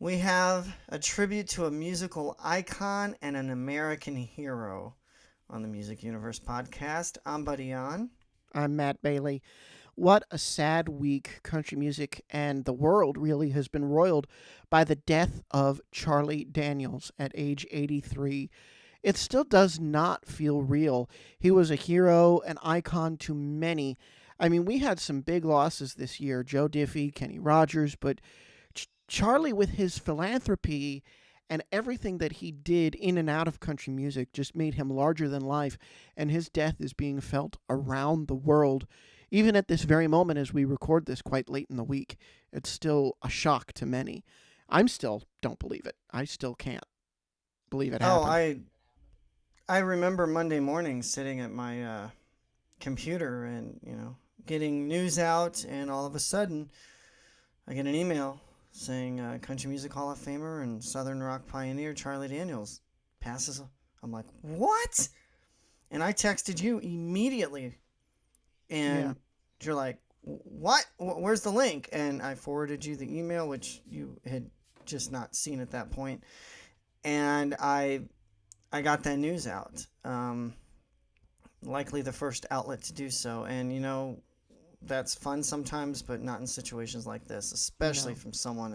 We have a tribute to a musical icon and an American hero on the Music Universe podcast. I'm Buddy On. I'm Matt Bailey. What a sad week country music and the world really has been roiled by the death of Charlie Daniels at age 83. It still does not feel real. He was a hero, an icon to many. I mean, we had some big losses this year, Joe Diffie, Kenny Rogers, but Charlie, with his philanthropy and everything that he did in and out of country music, just made him larger than life. And his death is being felt around the world. Even at this very moment, as we record this quite late in the week, it's still a shock to many. I'm still don't believe it. I still can't believe it Oh, happened. I remember Monday morning sitting at my computer and getting news out, and all of a sudden I get an email saying Country Music Hall of Famer and Southern rock pioneer Charlie Daniels passes. I'm like, what? And I texted you immediately, Yeah. and you're like, what? Where's the link? And I forwarded you the email, which you had just not seen at that point, and I got that news out. Likely the first outlet to do so, and that's fun sometimes, but not in situations like this, especially No. from someone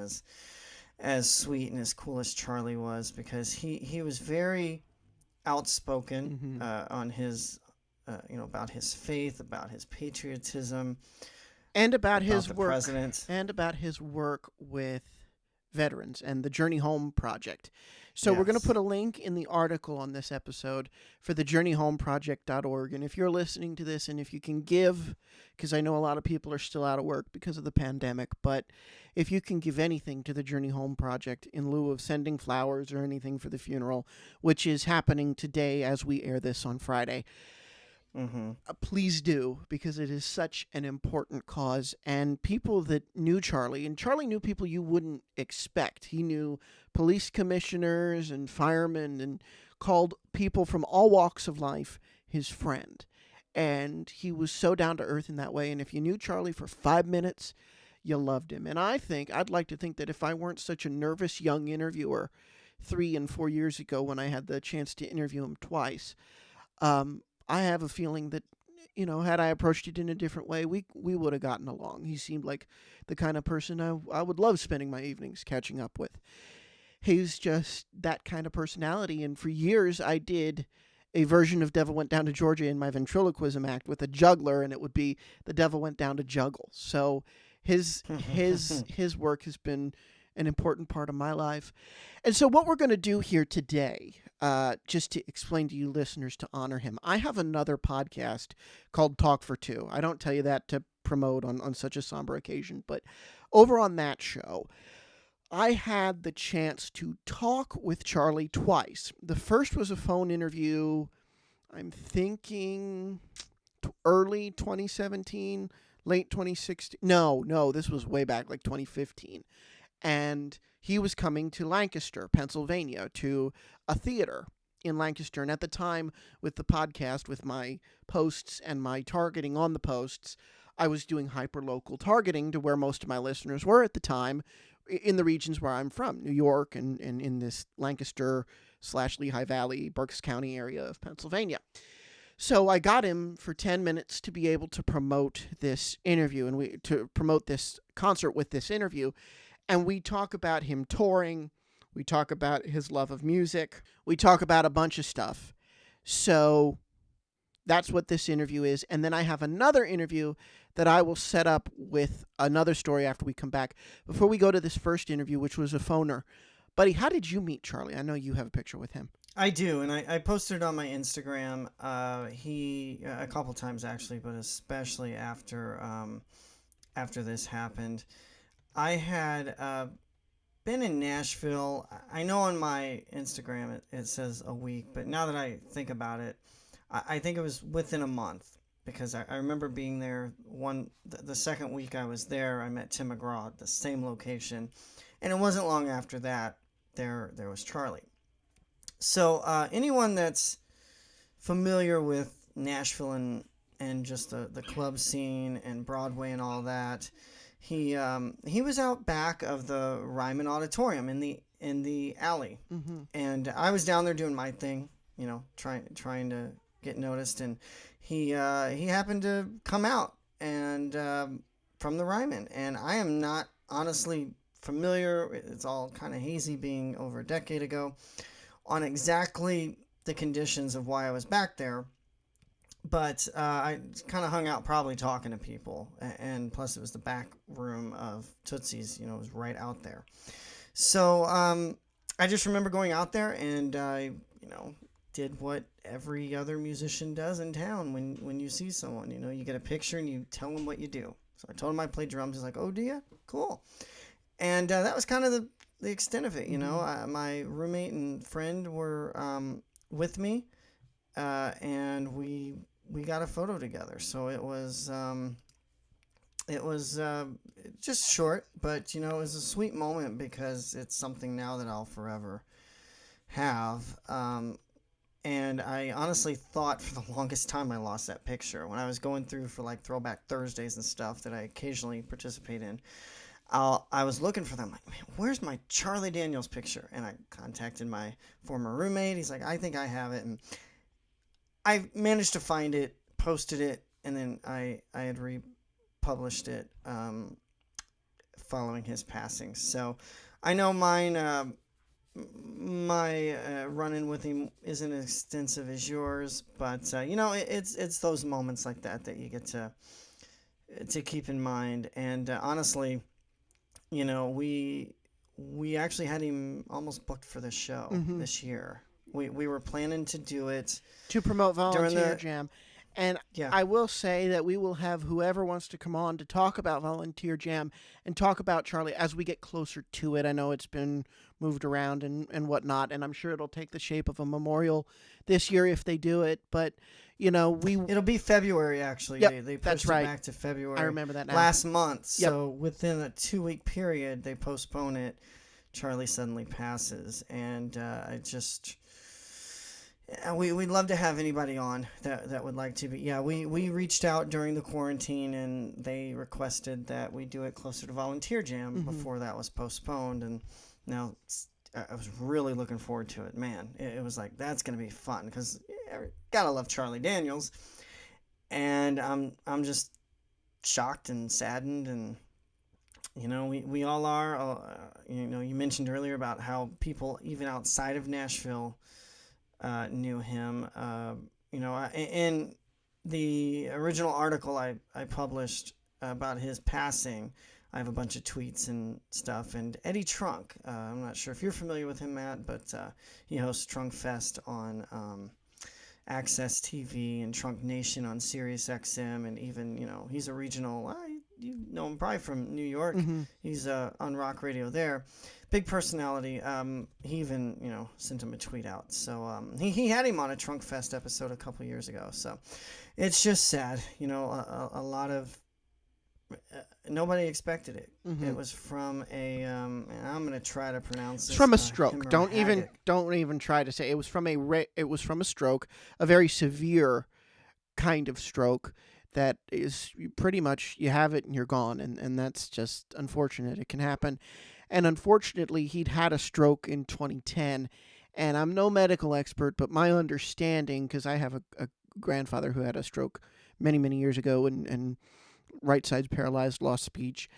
as sweet and as cool as Charlie was, because he was very outspoken Mm-hmm. on his about his faith, about his patriotism, And about about his the work president. and about his work with veterans and the Journey Home Project. So we're going to Yes. put a link in the article on this episode for the journeyhomeproject.org. And if you're listening to this and if you can give, because I know a lot of people are still out of work because of the pandemic, but if you can give anything to the Journey Home Project in lieu of sending flowers or anything for the funeral, which is happening today as we air this on Friday, Mm-hmm. please do, because it is such an important cause. And people that knew Charlie, and Charlie knew people you wouldn't expect. He knew police commissioners and firemen and called people from all walks of life his friend. And he was so down to earth in that way. And if you knew Charlie for 5 minutes, you loved him. And I'd like to think that if I weren't such a nervous young interviewer 3 and 4 years ago when I had the chance to interview him twice, I have a feeling that had I approached it in a different way, we would have gotten along. He seemed like the kind of person I would love spending my evenings catching up with. He's just that kind of personality, and for years I did a version of Devil Went Down to Georgia in my ventriloquism act with a juggler, and it would be The Devil Went Down to Juggle. So his work has been an important part of my life. And so, what we're going to do here today, just to explain to you listeners to honor him, I have another podcast called Talk for Two. I don't tell you that to promote on such a somber occasion, but over on that show, I had the chance to talk with Charlie twice. The first was a phone interview, I'm thinking early 2017, late 2016. No, this was way back, like 2015. And he was coming to Lancaster, Pennsylvania, to a theater in Lancaster. And at the time, with the podcast, with my posts and my targeting on the posts, I was doing hyper-local targeting to where most of my listeners were at the time, in the regions where I'm from, New York and in this Lancaster / Lehigh Valley, Berks County area of Pennsylvania. So I got him for 10 minutes to be able to promote this interview and to promote this concert with this interview. And we talk about him touring. We talk about his love of music. We talk about a bunch of stuff. So that's what this interview is. And then I have another interview that I will set up with another story after we come back. Before we go to this first interview, which was a phoner. Buddy, how did you meet Charlie? I know you have a picture with him. I do, and I posted it on my Instagram. He a couple times actually, but especially after this happened. I had been in Nashville. I know on my Instagram it says a week, but now that I think about it, I think it was within a month, because I remember being there the second week I was there. I met Tim McGraw at the same location, and it wasn't long after that there was Charlie. So anyone that's familiar with Nashville and just the club scene and Broadway and all that, He was out back of the Ryman Auditorium in the alley, Mm-hmm. and I was down there doing my thing, trying to get noticed, and he happened to come out and from the Ryman, and I am not honestly familiar. It's all kind of hazy, being over a decade ago, on exactly the conditions of why I was back there. But I kind of hung out, probably talking to people, and plus it was the back room of Tootsie's. It was right out there. So I just remember going out there, and I, did what every other musician does in town when you see someone. You get a picture and you tell them what you do. So I told him I played drums. He's like, "Oh, do you? Cool." And that was kind of the extent of it. My roommate and friend were with me, and we got a photo together. So it was just short, but it was a sweet moment because it's something now that I'll forever have. And I honestly thought for the longest time I lost that picture when I was going through for like Throwback Thursdays and stuff that I occasionally participate in. I was looking for them, like, man, where's my Charlie Daniels picture? And I contacted my former roommate. He's like, I think I have it, and I managed to find it, posted it, and then I had republished it following his passing. So I know my run-in with him isn't as extensive as yours, but it's those moments like that you get to keep in mind. And honestly, we actually had him almost booked for this show Mm-hmm. this year. We were planning to do it To promote during Volunteer the Jam. And yeah. I will say that we will have whoever wants to come on to talk about Volunteer Jam and talk about Charlie as we get closer to it. I know it's been moved around and whatnot, and I'm sure it'll take the shape of a memorial this year if they do it. But, It'll be February, actually. Yep, They that's pushed it right. back to February. I remember that now. Last month. Yep. So within a 2-week period, they postpone it. Charlie suddenly passes, and we'd love to have anybody on that would like to. But yeah, we reached out during the quarantine, and they requested that we do it closer to Volunteer Jam before that was postponed. And now I was really looking forward to it. Man, it was like, that's gonna be fun because gotta love Charlie Daniels, and I'm just shocked and saddened, and we all are. You mentioned earlier about how people even outside of Nashville knew him. In the original article I published about his passing, I have a bunch of tweets and stuff. And Eddie Trunk, I'm not sure if you're familiar with him, Matt, but he hosts Trunk Fest on Access TV and Trunk Nation on Sirius XM, and even he's a regional. You know him probably from New York. Mm-hmm. He's on rock radio there. Big personality. He even sent him a tweet out. So he had him on a Trunk Fest episode a couple years ago. So it's just sad. A lot of nobody expected it. Mm-hmm. It was from a and I'm gonna try to pronounce it's from a this, stroke. Don't even try to say it was from a stroke, a very severe kind of stroke that is pretty much you have it and you're gone, and that's just unfortunate. It can happen. And unfortunately, he'd had a stroke in 2010, and I'm no medical expert, but my understanding, because I have a grandfather who had a stroke many, many years ago and right side's paralyzed, lost speech.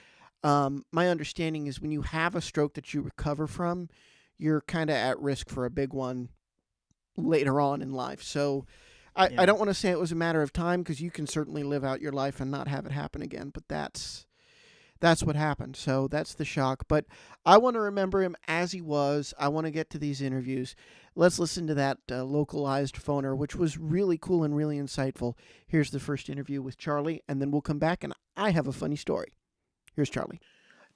My understanding is when you have a stroke that you recover from, you're kind of at risk for a big one later on in life. So I don't want to say it was a matter of time, because you can certainly live out your life and not have it happen again, but that's what happened. So that's the shock. But I want to remember him as he was. I want to get to these interviews. Let's listen to that localized phoner, which was really cool and really insightful. Here's the first interview with Charlie, and then we'll come back, and I have a funny story. Here's Charlie.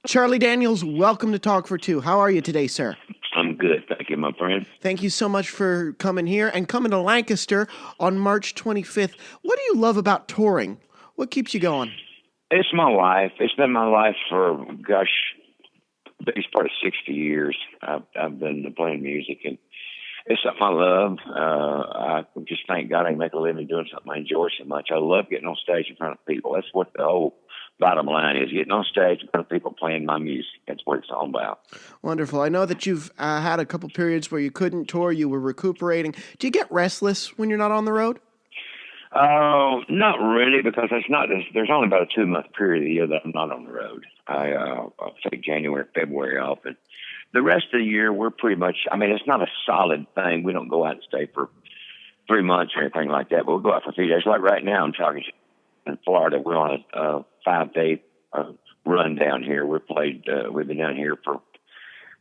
Charlie Daniels, welcome to Talk for Two. How are you today, sir? I'm good. Thank you, my friend. Thank you so much for coming here and coming to Lancaster on March 25th. What do you love about touring? What keeps you going? It's my life. It's been my life for, gosh, the biggest part of 60 years. I've been playing music, and it's something I love. I just thank God I can make a living doing something I enjoy so much. I love getting on stage in front of people. That's what the whole bottom line is getting on stage in front of people playing my music. That's what it's all about. Wonderful. I know that you've had a couple periods where you couldn't tour, you were recuperating. Do you get restless when you're not on the road? Not really, because there's only about a 2-month period of the year that I'm not on the road. I'll take January, February off, and the rest of the year we're pretty much. I mean, it's not a solid thing. We don't go out and stay for 3 months or anything like that. But we'll go out for a few days. Like right now, I'm talking in Florida. We're on a 5-day run down here. We've been down here for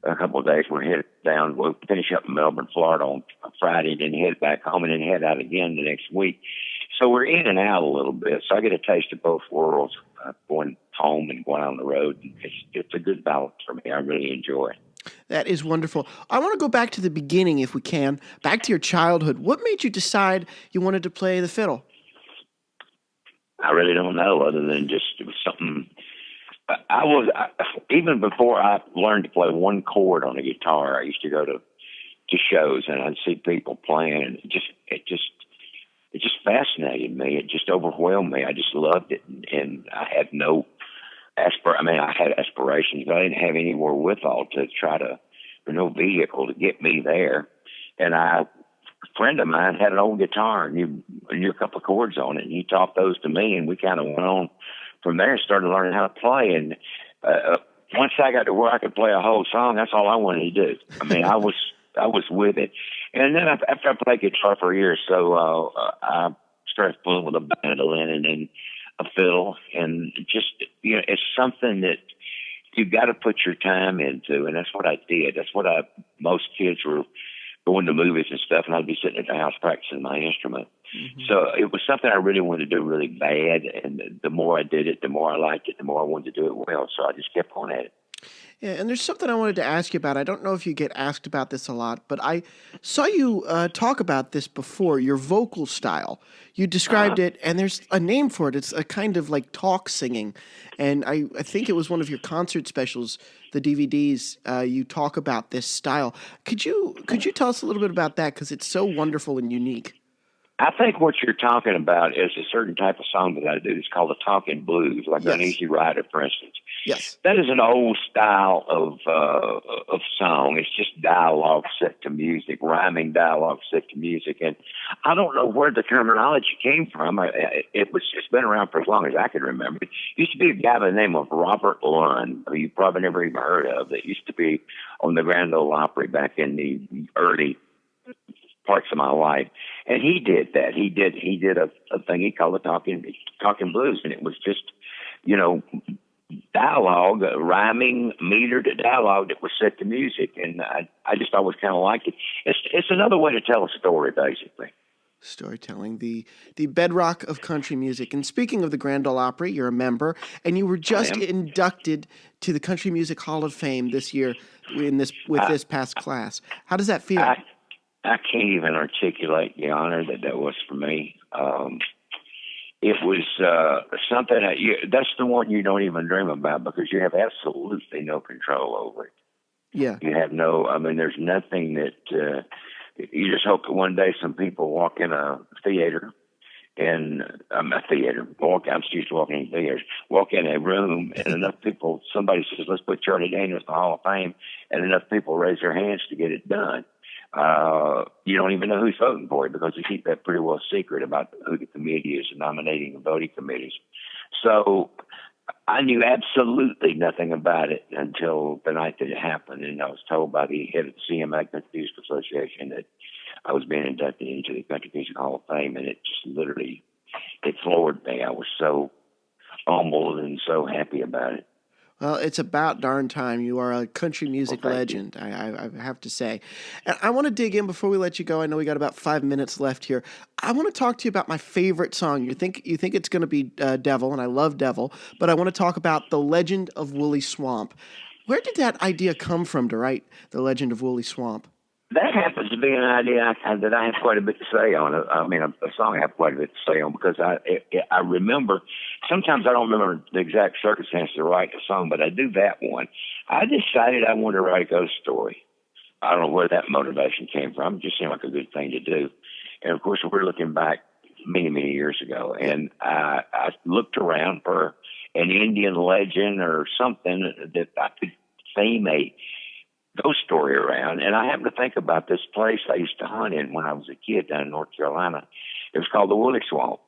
a couple of days. We're headed down. We'll finish up in Melbourne, Florida on Friday, then head back home, and then head out again the next week. So we're in and out a little bit. So I get a taste of both worlds, going home and going out on the road. It's a good balance for me. I really enjoy it. That is wonderful. I want to go back to the beginning, if we can, back to your childhood. What made you decide you wanted to play the fiddle? I really don't know, other than just it was something. Even before I learned to play one chord on a guitar, I used to go to shows and I'd see people playing, and it just fascinated me. It just overwhelmed me. I just loved it, and I had no I had aspirations, but I didn't have any wherewithal to try to, or no vehicle to get me there. And a friend of mine had an old guitar and knew a couple of chords on it, and he taught those to me, and we kind of went on from there and started learning how to play. And once I got to where I could play a whole song, that's all I wanted to do. I mean, I was with it. And then after I played guitar for a year or so, I started playing with a mandolin and then a fiddle, and just, it's something that you've got to put your time into, and that's what I did. That's what most kids were going to movies and stuff, and I'd be sitting at the house practicing my instrument. Mm-hmm. So it was something I really wanted to do really bad, and the more I did it, the more I liked it, the more I wanted to do it well, so I just kept on at it. Yeah, and there's something I wanted to ask you about. I don't know if you get asked about this a lot, but I saw you talk about this before, your vocal style. You described it, and there's a name for it. It's a kind of like talk singing. And I think it was one of your concert specials, the DVDs, you talk about this style. Could you tell us a little bit about that? Because it's so wonderful and unique. I think what you're talking about is a certain type of song that I do. It's called the talking blues, like Yes. Uneasy Rider, for instance. Yes. That is an old style of song. It's just dialogue set to music, rhyming dialogue set to music. And I don't know where the terminology came from. It's been around for as long as I can remember. It used to be a guy by the name of Robert Lund, who you probably never even heard of, that used to be on the Grand Ole Opry back in the early parts of my life. And he did that. He did a thing he called the talking blues, and it was just, dialogue, rhyming, metered dialogue that was set to music, and I just always kind of liked it. It's another way to tell a story, basically. Storytelling, the bedrock of country music. And speaking of the Grand Ole Opry, you're a member, and you were just inducted to the Country Music Hall of Fame this year with this past class. How does that feel? I can't even articulate the honor that was for me. It was something that's the one you don't even dream about, because you have absolutely no control over it. Yeah. You have there's nothing that you just hope that one day some people walk in a theater and I'm used to walking in theaters, walk in a room and enough people, somebody says, let's put Charlie Daniels in the Hall of Fame, and enough people raise their hands to get it done. You don't even know who's voting for it, because we keep that pretty well secret about who the committee is, the nominating and voting committees. So I knew absolutely nothing about it until the night that it happened, and I was told by the head of the CMA Country Music Association that I was being inducted into the Country Music Hall of Fame, and it just literally, it floored me. I was so humbled and so happy about it. Well, it's about darn time. You are a country music legend, I have to say. And I want to dig in before we let you go. I know we got about 5 minutes left here. I want to talk to you about my favorite song. You think it's going to be Devil, and I love Devil, but I want to talk about The Legend of Wooley Swamp. Where did that idea come from to write The Legend of Wooley Swamp? That happens to be an idea that I have quite a bit to say on. A song I have quite a bit to say on, because I remember, sometimes I don't remember the exact circumstances to write a song, but I do that one. I decided I wanted to write a ghost story. I don't know where that motivation came from. It just seemed like a good thing to do. And of course, we're looking back many, many years ago, and I looked around for an Indian legend or something that I could theme a ghost story around. And I happened to think about this place I used to hunt in when I was a kid down in North Carolina. It was called the Wooley Swamp.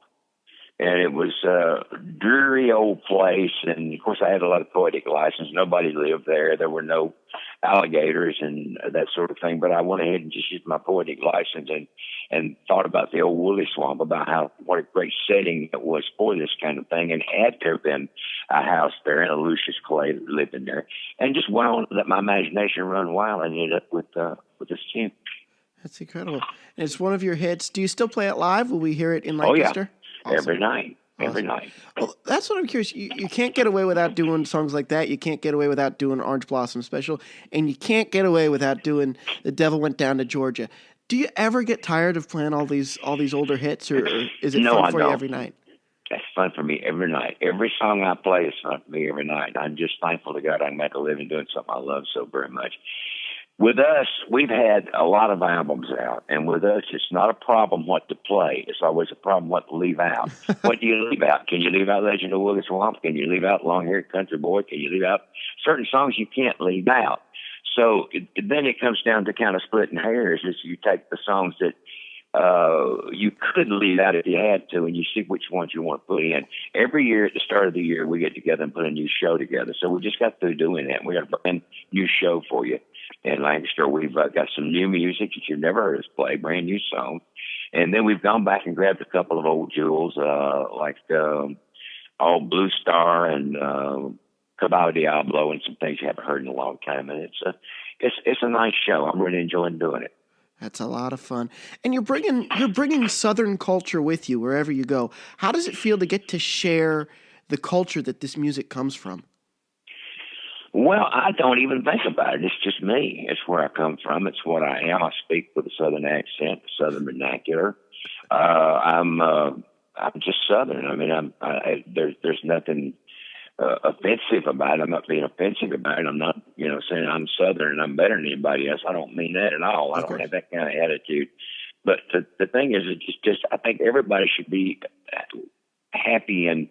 And it was a dreary old place. And, of course, I had a lot of poetic license. Nobody lived there. There were no alligators and that sort of thing. But I went ahead and just used my poetic license and thought about the old Wooley Swamp, about what a great setting it was for this kind of thing. And had there been a house there and a Lucius Clay that lived in there. And just went on, let my imagination run wild, and ended up with this tune. That's incredible. And it's one of your hits. Do you still play it live? Will we hear it in Oh, yeah. Lancaster? Awesome. Every night. Every Awesome. night. Well, that's what I'm curious. You can't get away without doing songs like that. You can't get away without doing Orange Blossom Special. And you can't get away without doing The Devil Went Down to Georgia. Do you ever get tired of playing all these older hits, or is it fun for you every night? That's fun for me every night. Every song I play is fun for me every night. I'm just thankful to God I can make a living doing something I love so very much. With us, we've had a lot of albums out, and with us, it's not a problem what to play. It's always a problem what to leave out. What do you leave out? Can you leave out Legend of Wooley Swamp? Can you leave out Long-Haired Country Boy? Can you leave out certain songs you can't leave out? So then it comes down to kind of splitting hairs. Is you take the songs that you could leave out if you had to, and you see which ones you want to put in. Every year at the start of the year, we get together and put a new show together. So we just got through doing that. We got a brand new show for you in Lancaster. We've got some new music that you've never heard us play, brand new songs. And then we've gone back and grabbed a couple of old jewels, like All Blue Star and Caballo Diablo, and some things you haven't heard in a long time. And it's a nice show. I'm really enjoying doing it. That's a lot of fun. And you're bringing Southern culture with you wherever you go. How does it feel to get to share the culture that this music comes from? Well, I don't even think about it. It's just me. It's where I come from. It's what I am. I speak with a Southern accent, Southern vernacular. I'm just Southern. I mean, there's nothing offensive about it. I'm not being offensive about it. I'm not, saying I'm Southern and I'm better than anybody else. I don't mean that at all. I don't have that kind of attitude. But the thing is, it's just I think everybody should be happy and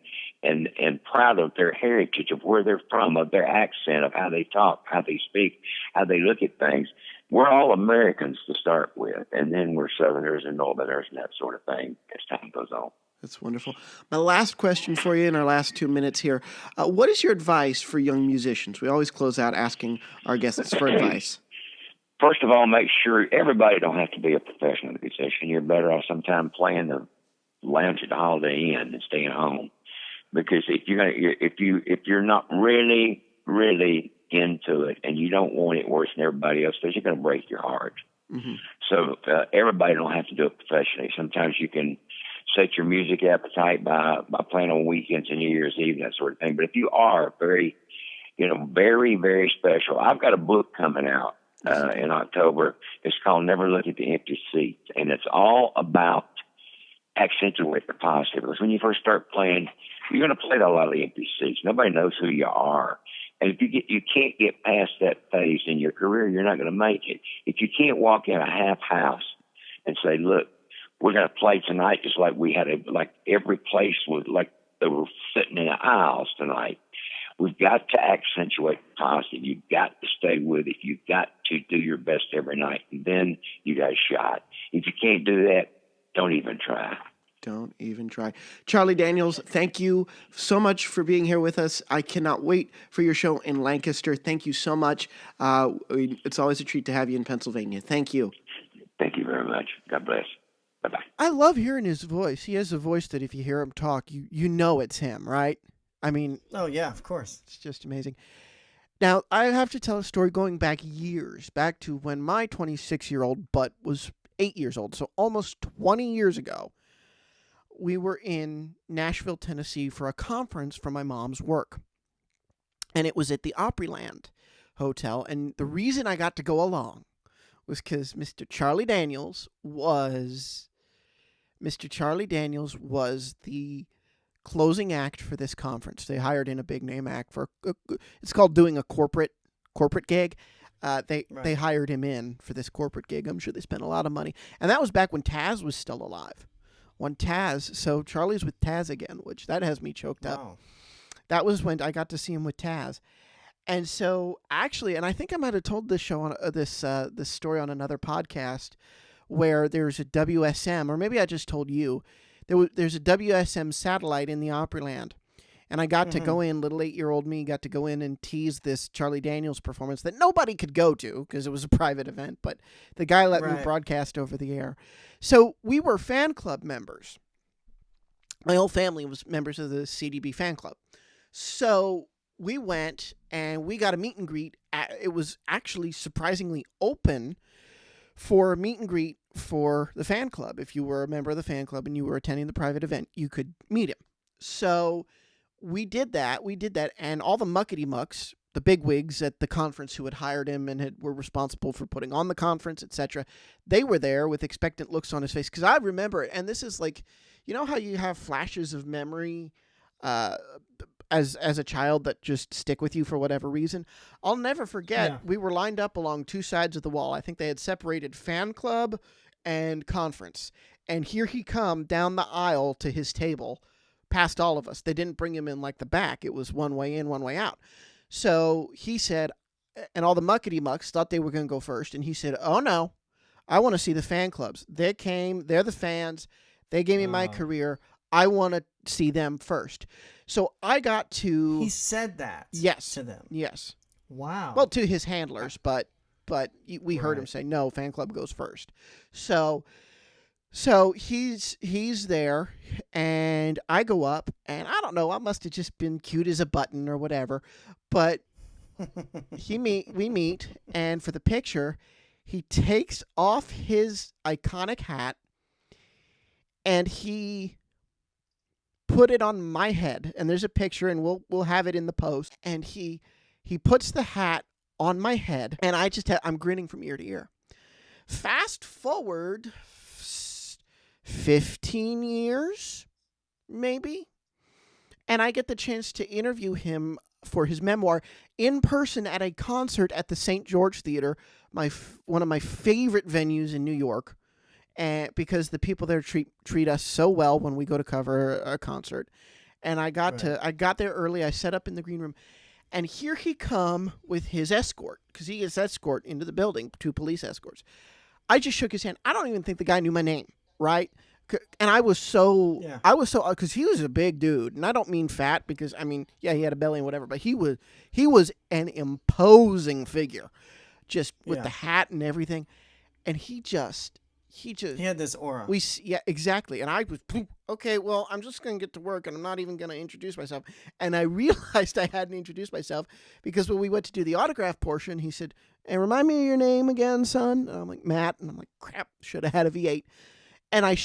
proud of their heritage, of where they're from, of their accent, of how they talk, how they speak, how they look at things. We're all Americans to start with, and then we're Southerners and Northerners and that sort of thing as time goes on. That's wonderful. My last question for you in our last 2 minutes here. What is your advice for young musicians? We always close out asking our guests for advice. First of all, make sure everybody don't have to be a professional musician. You're better off sometime playing the lounge at the Holiday Inn and staying home. Because if you're not really into it and you don't want it worse than everybody else does, you're going to break your heart. Mm-hmm. So everybody don't have to do it professionally. Sometimes you can set your music appetite by playing on weekends and New Year's Eve and that sort of thing. But if you are very, very, very special, I've got a book coming out in October. It's called Never Look at the Empty Seat, and it's all about accentuate the positive. Because when you first start playing, you're going to play a lot of the empty seats. Nobody knows who you are. And if you can't get past that phase in your career, you're not going to make it. If you can't walk in a half house and say, look, we're going to play tonight just like we had like every place was like they were sitting in the aisles tonight. We've got to accentuate the positive. You've got to stay with it. You've got to do your best every night. And then you got a shot. If you can't do that, don't even try. Don't even try. Charlie Daniels, thank you so much for being here with us. I cannot wait for your show in Lancaster. Thank you so much. It's always a treat to have you in Pennsylvania. Thank you. Thank you very much. God bless. Bye-bye. I love hearing his voice. He has a voice that if you hear him talk, you know it's him, right? I mean... Oh, yeah, of course. It's just amazing. Now, I have to tell a story going back years, back to when my 26-year-old butt was 8 years old, so almost 20 years ago. We were in Nashville, Tennessee for a conference for my mom's work. And it was at the Opryland Hotel. And the reason I got to go along was because Mr. Charlie Daniels was the closing act for this conference. They hired in a big name act for it's called doing a corporate gig. They hired him in for this corporate gig. I'm sure they spent a lot of money. And that was back when Taz was still alive. So Charlie's with Taz again, which that has me choked up. That was when I got to see him with Taz. And so actually, and I think I might have told this show on this story on another podcast, where there's a WSM, or maybe I just told you, there's a WSM satellite in the Opryland. And I got to go in, little 8-year-old me got to go in and tease this Charlie Daniels performance that nobody could go to because it was a private event, but the guy let me broadcast over the air. So we were fan club members. My whole family was members of the CDB fan club. So we went and we got a meet and greet. It was actually surprisingly open for a meet and greet for the fan club. If you were a member of the fan club and you were attending the private event, you could meet him. So we did that, and all the muckety-mucks, the bigwigs at the conference who had hired him and were responsible for putting on the conference, etc., they were there with expectant looks on his face. Because I remember it, and this is like, you know how you have flashes of memory as a child that just stick with you for whatever reason? I'll never forget, we were lined up along two sides of the wall. I think they had separated fan club and conference. And here he come down the aisle to his table, past all of us. They didn't bring him in like the back. It was one way in, one way out. So he said, and all the muckety mucks thought they were going to go first. And he said, oh no, I want to see the fan clubs. They came, they're the fans. They gave me my career. I want to see them first. So I got to... He said that to them? Yes. Wow. Well, to his handlers, but we heard him say, no, fan club goes first. So he's there, and I go up, and I don't know, I must have just been cute as a button or whatever, but we meet, and for the picture, he takes off his iconic hat, and he put it on my head, and there's a picture, and we'll have it in the post, and he puts the hat on my head, and I'm grinning from ear to ear. Fast forward 15 years, maybe, and I get the chance to interview him for his memoir in person at a concert at the St. George Theater, one of my favorite venues in New York, and because the people there treat us so well when we go to cover a concert. And I got there early. I set up in the green room, and here he come with his escort, because he gets escort into the building, 2 police escorts. I just shook his hand. I don't even think the guy knew my name. Right? And I was so, because he was a big dude, and I don't mean fat, because I mean, yeah, he had a belly and whatever, but he was an imposing figure, just with the hat and everything, and he had this aura. Exactly. And I was, okay, well, I'm just going to get to work, and I'm not even going to introduce myself. And I realized I hadn't introduced myself, because when we went to do the autograph portion, he said, "Hey, remind me of your name again, son." And I'm like, "Matt." And I'm like, crap, should have had a V8. And I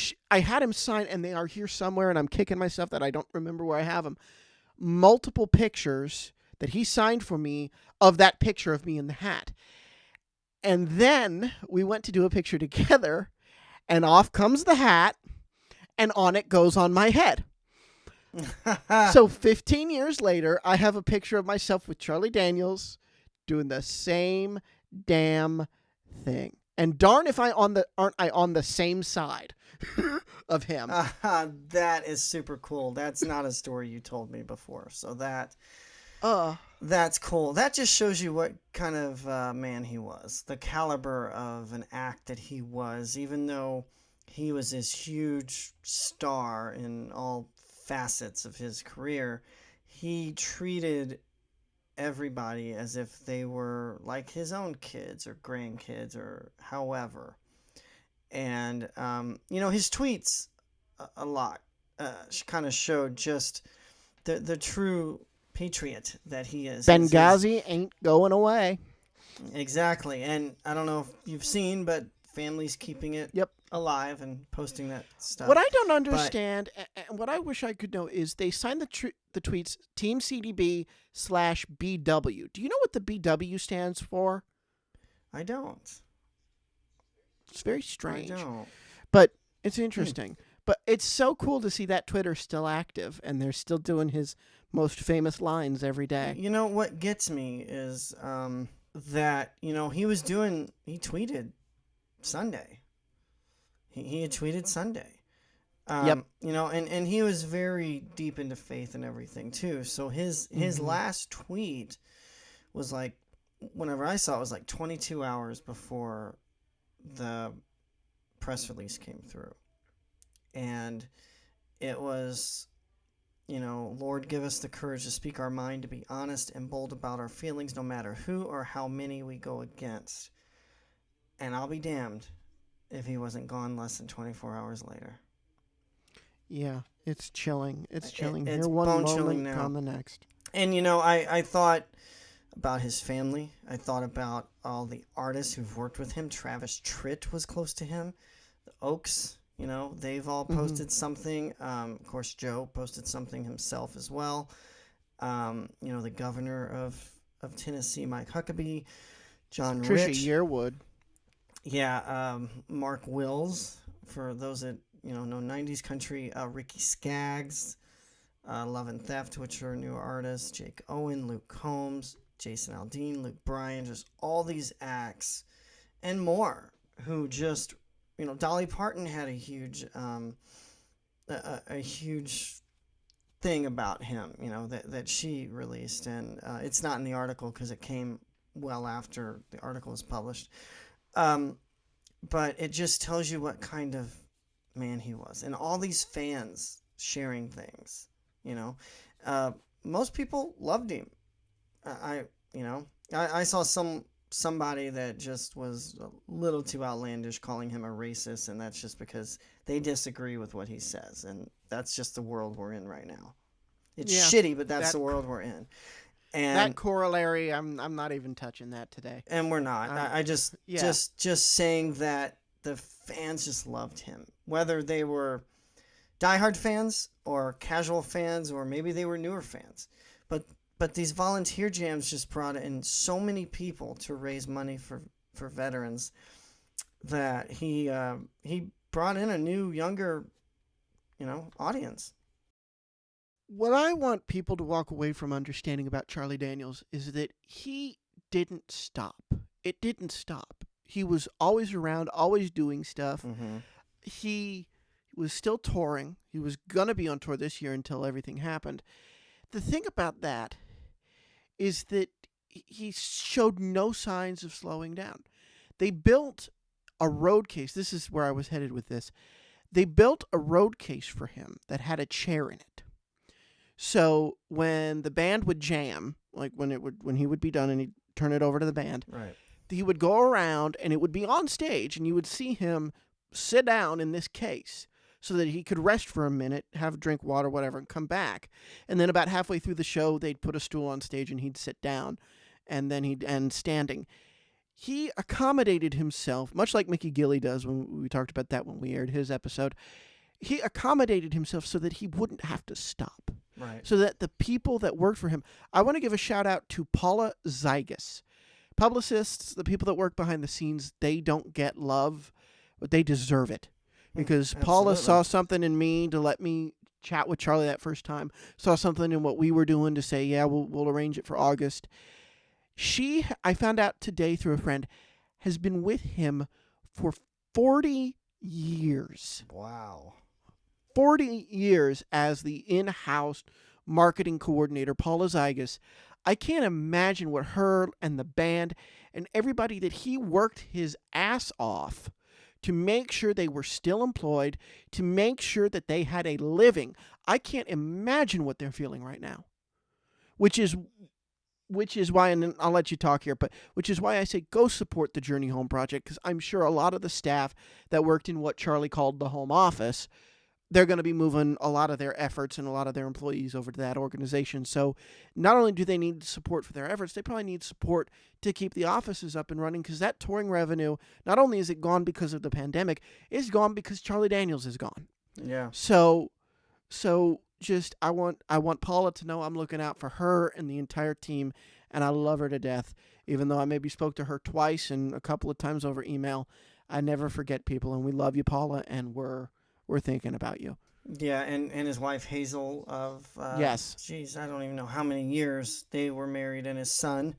had him sign, and they are here somewhere, and I'm kicking myself that I don't remember where I have them. Multiple pictures that he signed for me of that picture of me in the hat. And then we went to do a picture together, and off comes the hat, and on it goes on my head. So 15 years later, I have a picture of myself with Charlie Daniels doing the same damn thing. And darn if aren't I on the same side of him. That is super cool. That's not a story you told me before. So that's cool. That just shows you what kind of man he was. The caliber of an act that he was, even though he was this huge star in all facets of his career, he treated everybody as if they were like his own kids or grandkids or however. And his tweets a lot kind of showed just the true patriot that he is. Benghazi ain't going away. Exactly. And I don't know if you've seen, but family's keeping it alive and posting that stuff. What I don't understand, and what I wish I could know, is they signed the tweets Team CDB /BW. Do you know what the BW stands for? I don't. It's very strange. I don't. But it's interesting. But it's so cool to see that Twitter's still active, and they're still doing his most famous lines every day. You know, what gets me is that, he tweeted Sunday. He had tweeted Sunday. Yep. You know, and he was very deep into faith and everything too. So his last tweet was like, whenever I saw it, was like 22 hours before the press release came through. And it was, you know, Lord, give us the courage to speak our mind, to be honest and bold about our feelings, no matter who or how many we go against. And I'll be damned if he wasn't gone less than 24 hours later. Yeah, it's chilling. It's chilling. It's Here one bone moment, chilling now. gone the next. And, you know, I thought about his family. I thought about all the artists who've worked with him. Travis Tritt was close to him. The Oaks, you know, they've all posted something. Of course, Joe posted something himself as well. You know, the governor of Tennessee, Mike Huckabee, John Trisha Rich. Yearwood. Yeah, Mark Wills, for those that, you know 90s country. Ricky Skaggs, Love and Theft, which are new artists. Jake Owen, Luke Combs, Jason Aldean, Luke Bryan, just all these acts and more who just, you know, Dolly Parton had a huge a huge thing about him, you know, that she released, and it's not in the article because it came well after the article was published. But it just tells you what kind of man he was, and all these fans sharing things, you know. Most people loved him. I saw somebody that just was a little too outlandish, calling him a racist, and that's just because they disagree with what he says, and that's just the world we're in right now. It's shitty, but that's the world we're in. And that corollary, I'm not even touching that today. And we're not. I just saying that the fans just loved him, whether they were diehard fans or casual fans, or maybe they were newer fans. But these volunteer jams just brought in so many people to raise money for veterans that he brought in a new, younger, you know, audience. What I want people to walk away from understanding about Charlie Daniels is that he didn't stop. It didn't stop. He was always around, always doing stuff. Mm-hmm. He was still touring. He was going to be on tour this year until everything happened. The thing about that is that he showed no signs of slowing down. They built a road case. This is where I was headed with this. They built a road case for him that had a chair in it. So when the band would jam, like when he would be done and he'd turn it over to the band, right, he would go around and it would be on stage and you would see him sit down in this case so that he could rest for a minute, have a drink, water, whatever, and come back. And then about halfway through the show, they'd put a stool on stage and he'd sit down, and then he'd end standing. He accommodated himself, much like Mickey Gilley does when we talked about that when we aired his episode. He accommodated himself so that he wouldn't have to stop. right. So that the people that worked for him, I want to give a shout out to Paula Zygas. Publicists, the people that work behind the scenes, they don't get love, but they deserve it. Because Paula saw something in me to let me chat with Charlie that first time, saw something in what we were doing to say, yeah, we'll arrange it for August. She, I found out today through a friend, has been with him for 40 years. Wow. 40 years as the in-house marketing coordinator, Paula Zygas. I can't imagine what her and the band and everybody that he worked his ass off to make sure they were still employed, to make sure that they had a living. I can't imagine what they're feeling right now. Which is why, and I'll let you talk here, but which is why I say go support the Journey Home Project, because I'm sure a lot of the staff that worked in what Charlie called the home office, they're going to be moving a lot of their efforts and a lot of their employees over to that organization. So not only do they need support for their efforts, they probably need support to keep the offices up and running, because that touring revenue, not only is it gone because of the pandemic, it's gone because Charlie Daniels is gone. Yeah. So just I want Paula to know I'm looking out for her and the entire team, and I love her to death. Even though I maybe spoke to her twice and a couple of times over email, I never forget people, and we love you, Paula, and we're thinking about you. Yeah, and his wife Hazel of yes, geez, I don't even know how many years they were married, and his son,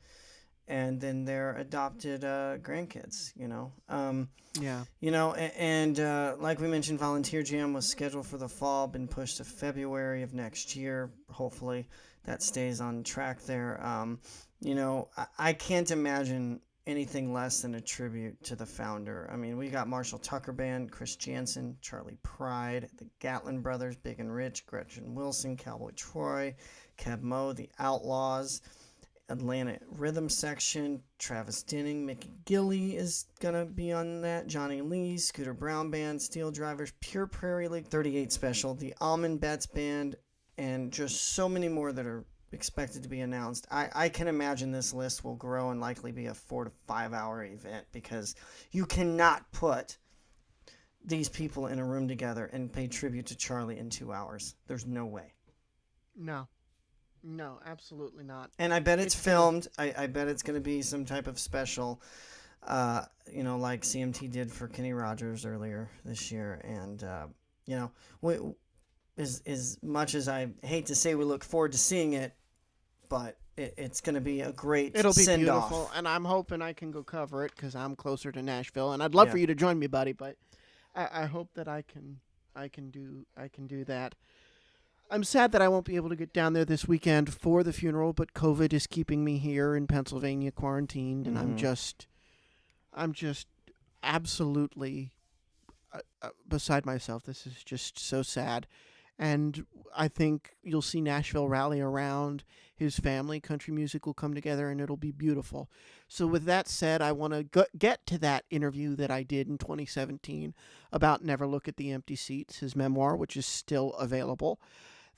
and then their adopted grandkids. Yeah. And like we mentioned, Volunteer Jam was scheduled for the fall, been pushed to February of next year. Hopefully that stays on track there. I can't imagine anything less than a tribute to the founder. I mean, we got Marshall Tucker Band, Chris Jansen, Charlie Pride, the Gatlin Brothers, Big and Rich, Gretchen Wilson, Cowboy Troy, Keb Mo, the Outlaws, Atlanta Rhythm Section, Travis Denning, Mickey Gilley is going to be on that, Johnny Lee, Scooter Brown Band, Steel Drivers, Pure Prairie League 38 Special, the Almond Betts Band, and just so many more that are expected to be announced. I can imagine this list will grow and likely be a 4 to 5 hour event, because you cannot put these people in a room together and pay tribute to Charlie in 2 hours. There's no way. No, absolutely not. And I bet it's filmed. I bet it's going to be some type of special, like CMT did for Kenny Rogers earlier this year. And, as much as I hate to say we look forward to seeing it, but it's going to be a great It'll be send-off. beautiful, and I'm hoping I can go cover it because I'm closer to Nashville, and I'd love for you to join me, buddy. But I hope that I can do that. I'm sad that I won't be able to get down there this weekend for the funeral, but COVID is keeping me here in Pennsylvania quarantined, and I'm just absolutely beside myself. This is just so sad. And I think you'll see Nashville rally around his family. Country music will come together, and it'll be beautiful. So with that said, I want to get to that interview that I did in 2017 about Never Look at the Empty Seats, his memoir, which is still available.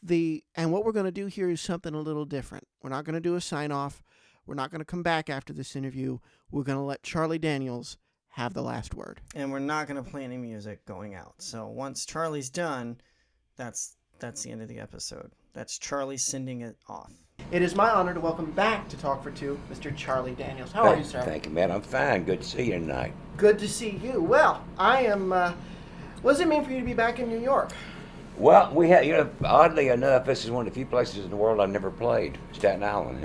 And what we're going to do here is something a little different. We're not going to do a sign-off. We're not going to come back after this interview. We're going to let Charlie Daniels have the last word. And we're not going to play any music going out. So once Charlie's done, that's the end of the episode. That's Charlie sending it off. It is my honor to welcome back to Talk for Two, Mr. Charlie Daniels. How are you, sir? Thank you, man. I'm fine. Good to see you tonight. Good to see you. Well, I am. What does it mean for you to be back in New York? Well, we had, oddly enough, this is one of the few places in the world I've never played. Staten Island.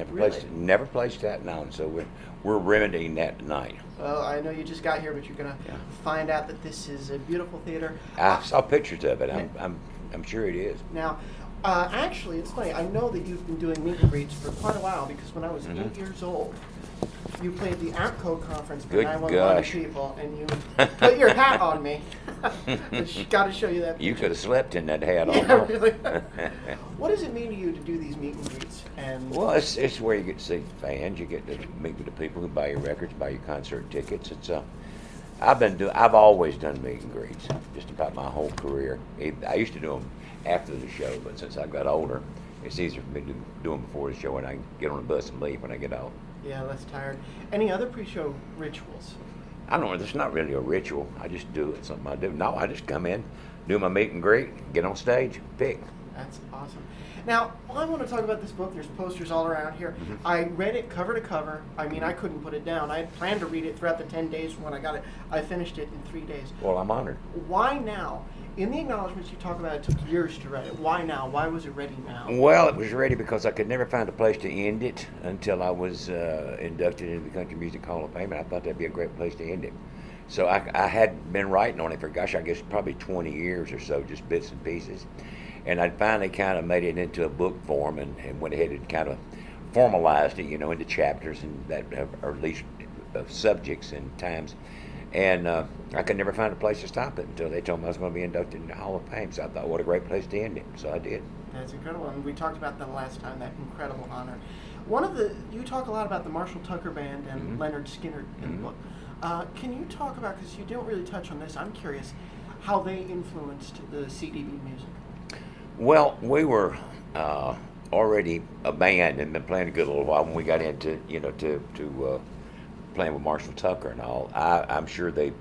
Never played Staten Island. So we're remedying that tonight. Well, I know you just got here, but you're gonna find out that this is a beautiful theater. I saw pictures of it. I'm sure it is. Now, actually, it's funny. I know that you've been doing meet and greets for quite a while, because when I was 8 years old, you played the APCO conference for Good 911 gosh. people, and you put your hat on me. Got to show you that. You could have slept in that hat all Yeah, night. really. What does it mean to you to do these meet and greets? And Well, it's where you get to see fans. You get to meet with the people who buy your records, buy your concert tickets. I've always done meet and greets, just about my whole career. I used to do them after the show, but since I got older, it's easier for me to do them before the show, and I can get on the bus and leave when I get out. yeah, less tired. Any other pre-show rituals? I don't know. It's not really a ritual. I just do it. Something I do. No, I just come in, do my meet and greet, get on stage, pick. That's awesome. Now, I want to talk about this book. There's posters all around here. I read it cover to cover. I mean, I couldn't put it down. I had planned to read it throughout the 10 days when I got it. I finished it in 3 days. Well, I'm honored. Why now? In the acknowledgments you talk about it took years to write it. Why now? Why was it ready now? Well, it was ready because I could never find a place to end it until I was inducted into the Country Music Hall of Fame, and I thought that'd be a great place to end it. So I had been writing on it for, I guess probably 20 years or so, just bits and pieces. And I'd finally kind of made it into a book form and went ahead and kind of formalized it, into chapters and that, or at least subjects and times. And I could never find a place to stop it until they told me I was going to be inducted into the Hall of Fame. So I thought, what a great place to end it. So I did. That's incredible. And we talked about that last time, that incredible honor. You talk a lot about the Marshall Tucker Band and Leonard Skinner in the book. Can you talk about, because you don't really touch on this, I'm curious, how they influenced the CDB music? Well, we were already a band and been playing a good little while when we got into, to playing with Marshall Tucker and all. I'm sure they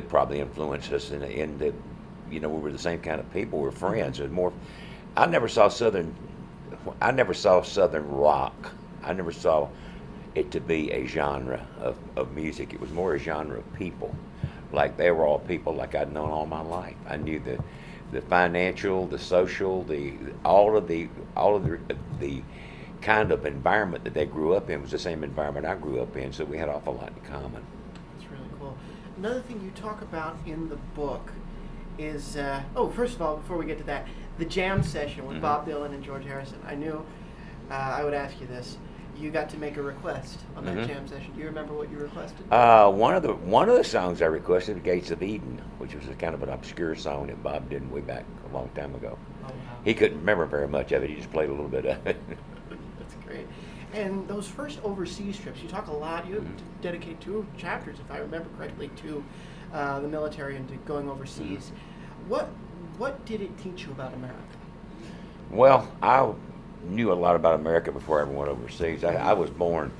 probably influenced us in the, we were the same kind of people. We were friends. It was more. I never saw Southern rock. I never saw it to be a genre of music. It was more a genre of people. Like they were all people like I'd known all my life. I knew the financial, the social, all of the kind of environment that they grew up in was the same environment I grew up in, so we had an awful lot in common. That's really cool. Another thing you talk about in the book is, first of all, before we get to that, the jam session with Bob Dylan and George Harrison. I knew I would ask you this. You got to make a request on that jam session. Do you remember what you requested? One of the songs I requested was "Gates of Eden," which was a kind of an obscure song that Bob did way back a long time ago. Oh, wow. He couldn't remember very much of it. He just played a little bit of it. That's great. And those first overseas trips, you talk a lot. You dedicate 2 chapters, if I remember correctly, to the military and to going overseas. What did it teach you about America? Well, I knew a lot about America before I ever went overseas. I was born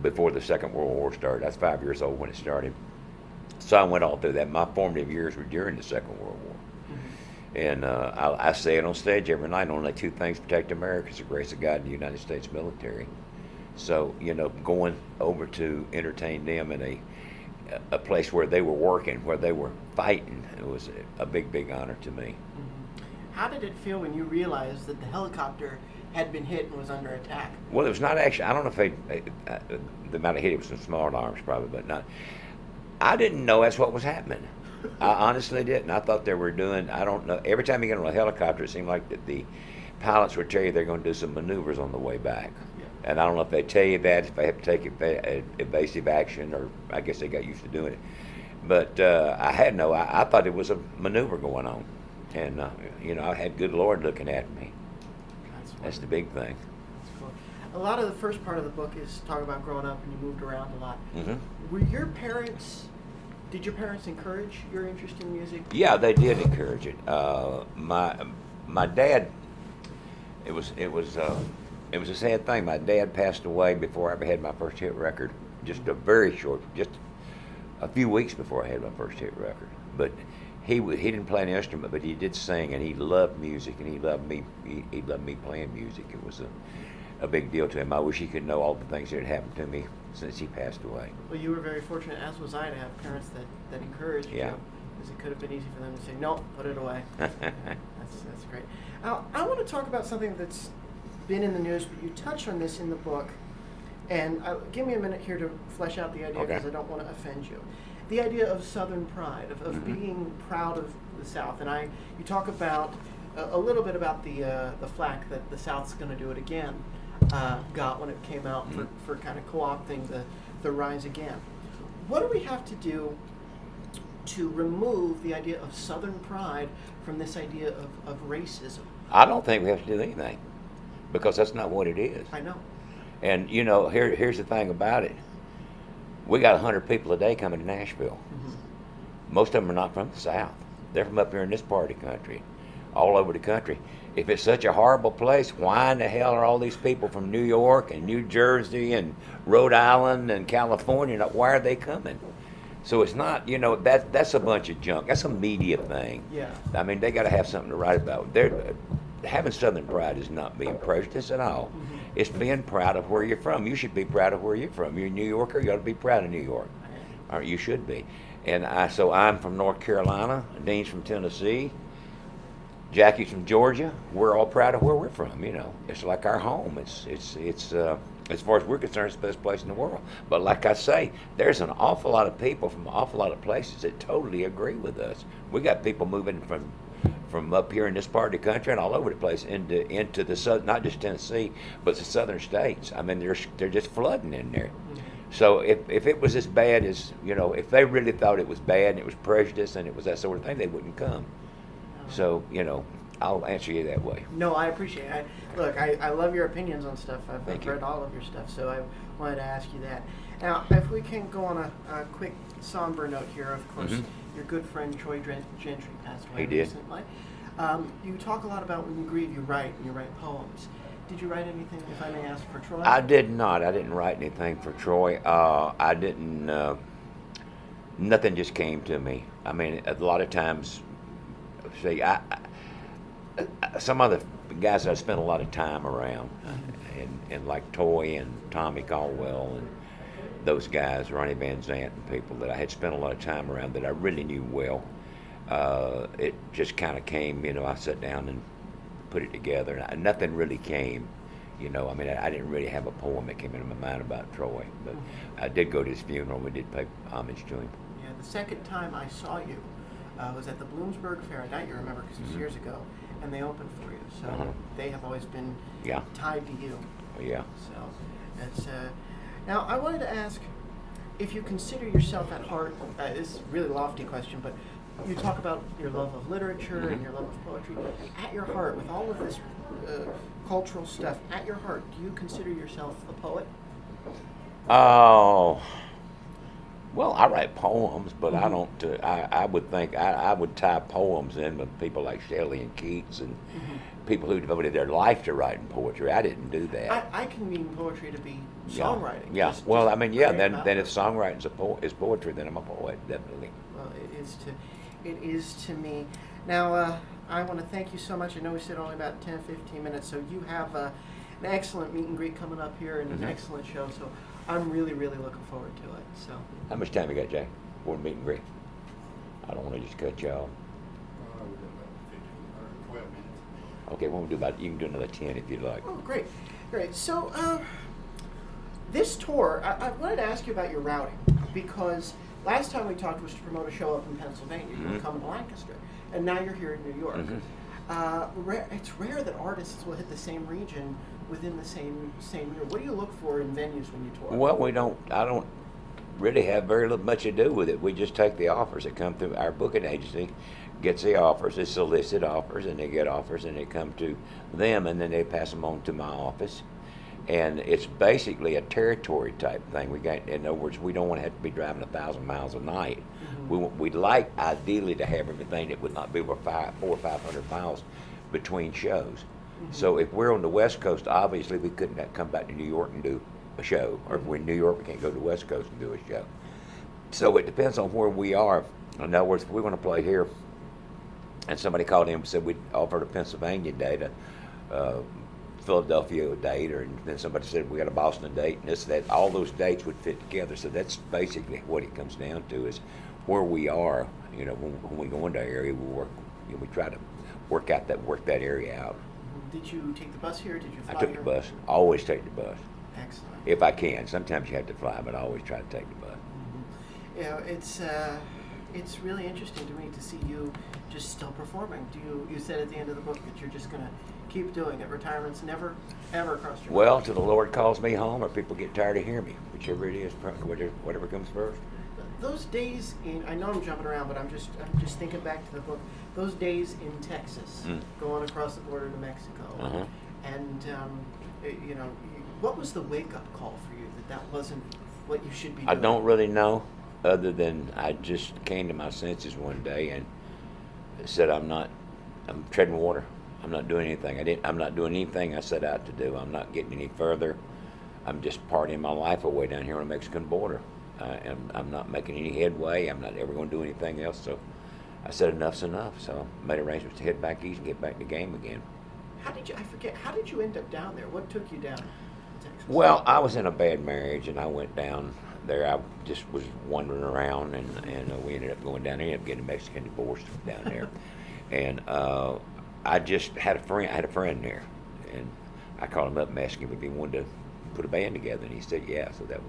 before the Second World War started. I was 5 years old when it started. So I went all through that. My formative years were during the Second World War. And I say it on stage every night, only 2 things protect America: it's the grace of God and the United States military. So, going over to entertain them in a place where they were working, where they were fighting, it was a big, big honor to me. How did it feel when you realized that the helicopter had been hit and was under attack? Well, it was not actually, I don't know if the amount of hit, it was some small arms probably, but not. I didn't know that's what was happening. I honestly didn't. I thought they were doing, I don't know, every time you get on a helicopter, it seemed like that the pilots would tell you they're going to do some maneuvers on the way back. Yeah. And I don't know if they tell you that, if they have to take evasive action, or I guess they got used to doing it. But I thought it was a maneuver going on. And, I had good Lord looking at me. That's the big thing. That's cool. A lot of the first part of the book is talking about growing up and you moved around a lot. Mm-hmm. Did your parents encourage your interest in music? Yeah, they did encourage it. My dad, it was a sad thing. My dad passed away before I ever had my first hit record. Just a few weeks before I had my first hit record. But he didn't play an instrument, but he did sing, and he loved music, and he loved me playing music. It was a big deal to him. I wish he could know all the things that had happened to me since he passed away. Well, you were very fortunate, as was I, to have parents that encouraged you. Because it could have been easy for them to say, no, put it away. That's great. Now, I want to talk about something that's been in the news, but you touched on this in the book. And give me a minute here to flesh out the idea, because I don't want to offend you. The idea of Southern pride, of being proud of the South. And you talk about a little bit about the flack that the South's going to do it again got when it came out for kind of co-opting the rise again. What do we have to do to remove the idea of Southern pride from this idea of racism? I don't think we have to do anything, because that's not what it is. I know. And, here's the thing about it. We got 100 people a day coming to Nashville. Mm-hmm. Most of them are not from the South. They're from up here in this part of the country, all over the country. If it's such a horrible place, why in the hell are all these people from New York and New Jersey and Rhode Island and California, why are they coming? So it's not, that's a bunch of junk. That's a media thing. Yeah. I mean, they got to have something to write about. Having Southern pride is not being prejudiced at all. Mm-hmm. It's being proud of where you're from. You should be proud of where you're from. You're a New Yorker, you ought to be proud of New York. Or you should be. And so I'm from North Carolina, Dean's from Tennessee, Jackie's from Georgia. We're all proud of where we're from, It's like our home. It's as far as we're concerned, it's the best place in the world. But like I say, there's an awful lot of people from an awful lot of places that totally agree with us. We got people moving from up here in this part of the country and all over the place into the south, not just Tennessee, but the southern states. I mean, they're just flooding in there. Mm-hmm. So if it was as bad as, if they really thought it was bad and it was prejudice and it was that sort of thing, they wouldn't come. So, I'll answer you that way. No, I appreciate it. Look, I love your opinions on stuff. I've read all of your stuff, so I wanted to ask you that. Now, if we can go on a quick somber note here, of course, your good friend Troy Gentry passed away recently. You talk a lot about when you grieve, you write, and you write poems. Did you write anything, if I may ask, for Troy? I did not. I didn't write anything for Troy. I didn't, nothing just came to me. I mean, a lot of times, some other guys I spent a lot of time around, and like Toy and Tommy Caldwell and those guys, Ronnie Van Zant and people that I had spent a lot of time around that I really knew well. It just kind of came, I sat down and put it together. And nothing really came, You know, I mean, I didn't really have a poem that came into my mind about Troy, but I did go to his funeral. We did pay homage to him. Yeah, the second time I saw you was at the Bloomsburg Fair. I doubt you remember because it was years ago, and they opened for you. So they have always been Yeah. tied to you. Yeah. So it's now I wanted to ask if you consider yourself at heart. This is a really lofty question, but you talk about your love of literature and your love of poetry. At your heart, with all of this cultural stuff, at your heart, do you consider yourself a poet? Oh, well, I write poems, but I don't. I would think I would tie poems in with people like Shelley and Keats and people who devoted their life to writing poetry. I didn't do that. I can mean poetry to be songwriting. Yeah. Just Well, I mean, yeah. creative Then outlet. if songwriting is poetry, then I'm a poet, definitely. Well, it is to me. Now, I want to thank you so much. I know we said only about 10, 15 minutes, so you have an excellent meet and greet coming up here and an excellent show. So I'm really, really looking forward to it. So How much time you got, Jay? For the meet and greet? I don't want to just cut you off. We did about 15 or 12 minutes. Okay, we'll do about. You can do another 10 if you'd like. oh, great, great. So this tour, I wanted to ask you about your routing because last time we talked was to promote a show up in Pennsylvania. You were coming to Lancaster, and now you're here in New York. It's rare that artists will hit the same region within the same year. What do you look for in venues when you tour? Well, we don't. I don't really have very little much to do with it. We just take the offers that come through our booking agency. Gets the offers, they solicit offers, and they get offers, and they come to them, and then they pass them on to my office. And it's basically a territory type thing. We got, in other words, we don't want to have to be driving 1,000 miles a night. We'd like ideally to have everything that would not be over 400 or 500 miles between shows. So if we're on the West Coast, obviously we couldn't come back to New York and do a show, or if we're in New York, we can't go to the West Coast and do a show. So it depends on where we are. In other words, if we want to play here, and somebody called in and said we'd offered a Pennsylvania date, a Philadelphia date, or and then somebody said we got a Boston date, and this, that, all those dates would fit together. So that's basically what it comes down to is where we are. You know, when we go into our area, we work. You know, we try to work that area out. Did you take the bus here? Did you fly I took here? the bus. I always take the bus Excellent. if I can. Sometimes you have to fly, but I always try to take the bus. You know, it's really interesting to me to see you just still performing. You said at the end of the book that you're just gonna keep doing it. Retirement's never ever crossed your mind. Well, till the Lord calls me home, or people get tired of hearing me, whichever it is, whatever comes first. Those days I know I'm jumping around, but I'm just thinking back to the book. Those days in Texas, going across the border to Mexico, and you know, what was the wake up call for you that wasn't what you should be doing? I don't really know, other than I just came to my senses one day and said, I'm treading water. I'm not doing anything. I'm not doing anything I set out to do. I'm not getting any further. I'm just partying my life away down here on the Mexican border. And I'm not making any headway. I'm not ever going to do anything else. So I said enough's enough. So I made arrangements to head back east and get back in the game again. How did you end up down there? What took you down to Texas? Well, I was in a bad marriage, and I went down there. I just was wandering around, and we ended up going down there. Ended up getting a Mexican divorce down there. And I just had a friend. I had a friend there, and I called him up and asked him if he wanted to put a band together, and he said yeah. So that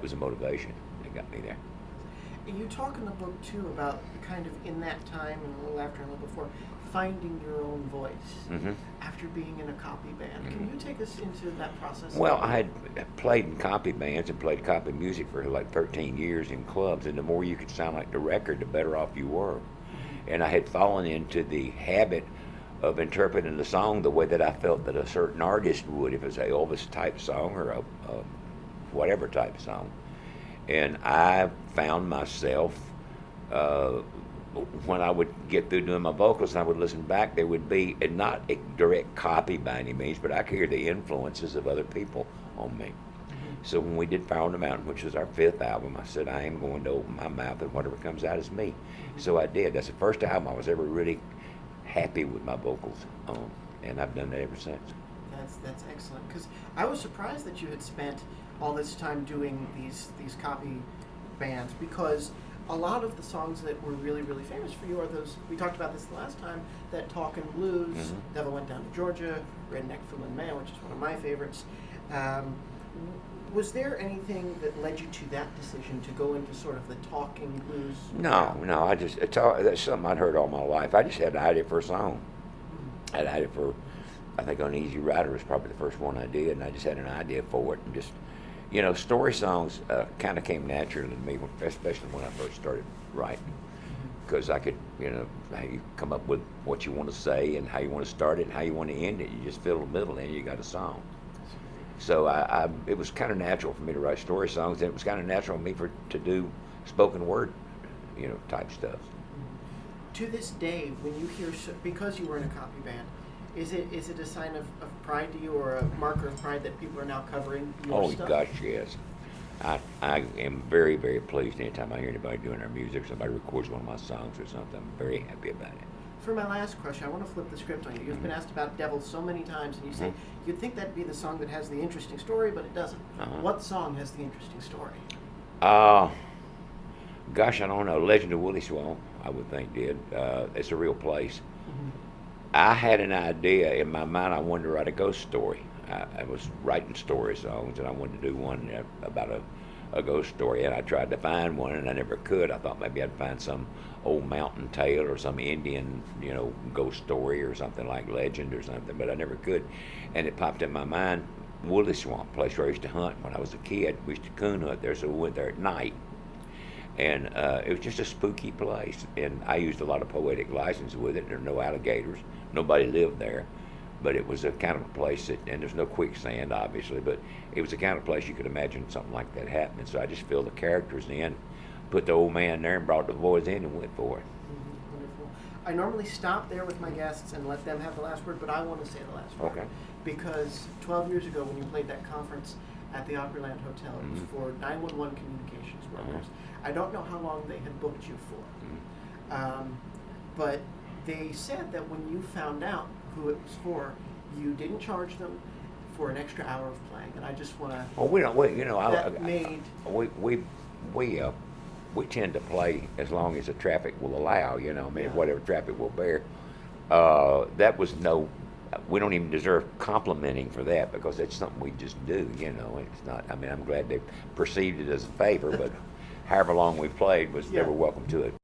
was a motivation that got me there. You talk in the book too about kind of in that time and a little after and a little before finding your own voice after being in a copy band. Can you take us into that process? Well, I had played in copy bands and played copy music for like 13 years in clubs, and the more you could sound like the record, the better off you were. And I had fallen into the habit of interpreting the song the way that I felt that a certain artist would, if it's a Elvis type song or a whatever type of song. And I found myself, when I would get through doing my vocals and I would listen back, there would be, and not a direct copy by any means, but I could hear the influences of other people on me. So when we did Fire on the Mountain, which was our 5th album, I said, I am going to open my mouth and whatever comes out is me. So I did. That's the first album I was ever really happy with my vocals on, and I've done that ever since. That's excellent, because I was surprised that you had spent all this time doing these copy bands, because a lot of the songs that were really, really famous for you are those, we talked about this the last time, that Talkin' Blues, Devil Went Down to Georgia, Redneck from Lynn Mayo, which is one of my favorites. Was there anything that led you to that decision to go into sort of the talking blues? No, that's something I'd heard all my life. I just had an idea for a song. I had an idea for, I think Uneasy Rider was probably the first one I did, and I just had an idea for it. And just, story songs kind of came naturally to me, especially when I first started writing. Because I could, how you come up with what you want to say and how you want to start it and how you want to end it. You just fill the middle and you got a song. So it was kind of natural for me to write story songs, and it was kind of natural for me to do spoken word, type stuff. To this day, when you hear, because you were in a copy band, is it a sign of pride to you, or a marker of pride that people are now covering your stuff? Oh gosh, yes. I am very, very pleased anytime I hear anybody doing their music, or somebody records one of my songs or something. I'm very happy about it. For my last question, I want to flip the script on you. You've been asked about Devil so many times, and you say you'd think that'd be the song that has the interesting story, but it doesn't. What song has the interesting story? Gosh, I don't know. Legend of Wooley, I would think did. It's a real place. I had an idea in my mind. I wanted to write a ghost story. I was writing story songs, and I wanted to do one about a ghost story, and I tried to find one, and I never could. I thought maybe I'd find some old mountain tale or some Indian, ghost story or something like legend or something, but I never could. And it popped in my mind, Wooley Swamp, place where I used to hunt when I was a kid. We used to coon hunt there, so we went there at night. And it was just a spooky place, and I used a lot of poetic license with it. There were no alligators, nobody lived there, but it was a kind of a place that, and there's no quicksand obviously, but it was the kind of place you could imagine something like that happening. So I just filled the characters in, put the old man there, and brought the boys in and went for it. Wonderful. I normally stop there with my guests and let them have the last word, but I want to say the last word. Okay. Because 12 years ago, when you played that conference at the Opryland Hotel, it was for 911 communications workers. I don't know how long they had booked you for, but they said that when you found out who it was for, you didn't charge them for an extra hour of playing, and I just want to. Well, we don't. We tend to play as long as the traffic will allow. Whatever traffic will bear. That was no. We don't even deserve complimenting for that, because that's something we just do. It's not. I mean, I'm glad they perceived it as a favor, but however long we played they were welcome to it.